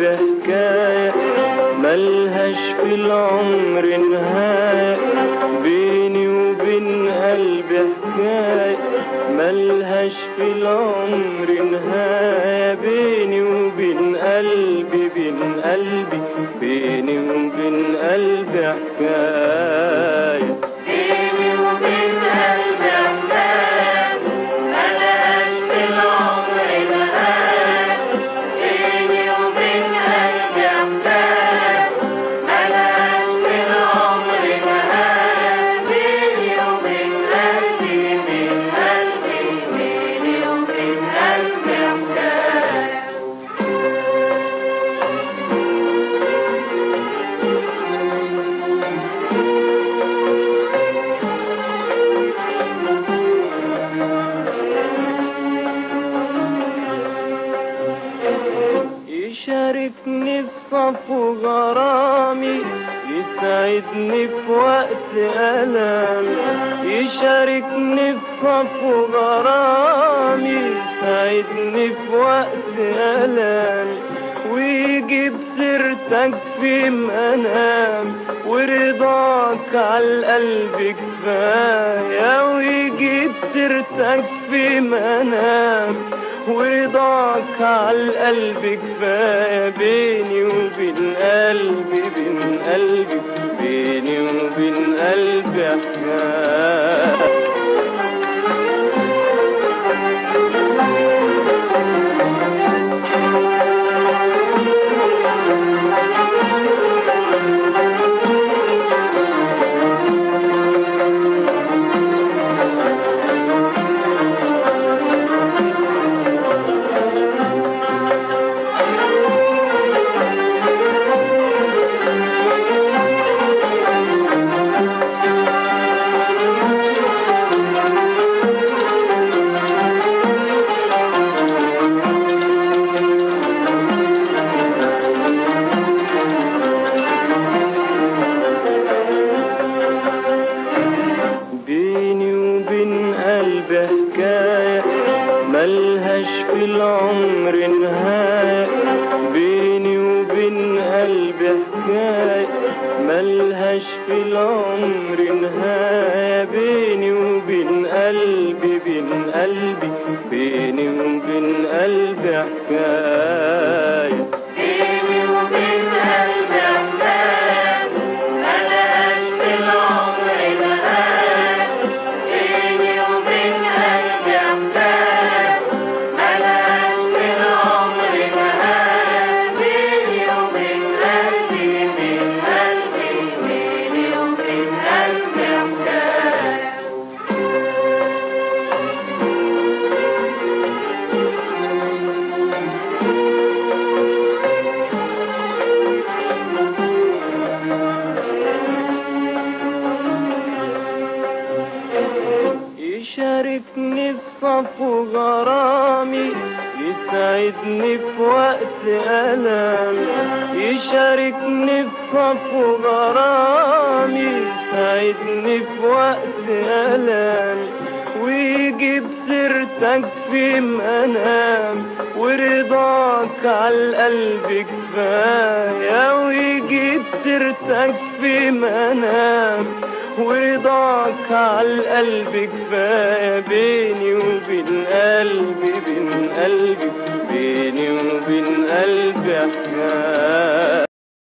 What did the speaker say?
قلبي حكاية ملهاش في العمر نهاية، بيني وبين قلبي حكاية ملهاش في العمر نهاية، بيني وبين قلبي بيني وبين قلبي حكاية. بيني وبين قلبي حكاية ملهاش في العمر نهاية، بيني وبين قلبي حكاية ملهاش في العمر نهاية، بيني وبين قلبي بيني وبين قلبي حكاية. يشاركني في صفو غرامي، يسعدني في وقت ألامي، يشاركني في صفو غرامي، يسعدني في وقت ألامي، ويجيب سيرتك في منام، ورضاك عالقلب كفاية، ويجيب سيرتك في منام، ورضاك عالقلب كفاية، بيني وبين قلبي بيني وبين قلبي حكاية. بيني وبين قلبي حكاية ملهاش في العمر نهاية، بيني وبين قلبي حكاية ملهاش في العمر نهاية، بيني وبين قلبي بيني وبين قلبي حكاية. بيني وبين قلبي حكاية ملهاش في العمر نهاية، بيني وبين قلبي حكاية ملهاش في العمر نهاية، بيني وبين قلبي بيني وبين قلبي حكاية. يشاركني في صفو غرامي، يسعدني في وقت ألامي، يشاركني في صفو غرامي، يسعدني في وقت ألامي، ويجيب سيرتك في منام، ورضاك عالقلب كفاية، ويجيب سيرتك في منام، ورضاك عالقلب كفاية، بيني وبين قلبي بيني وبين قلبي حكاية.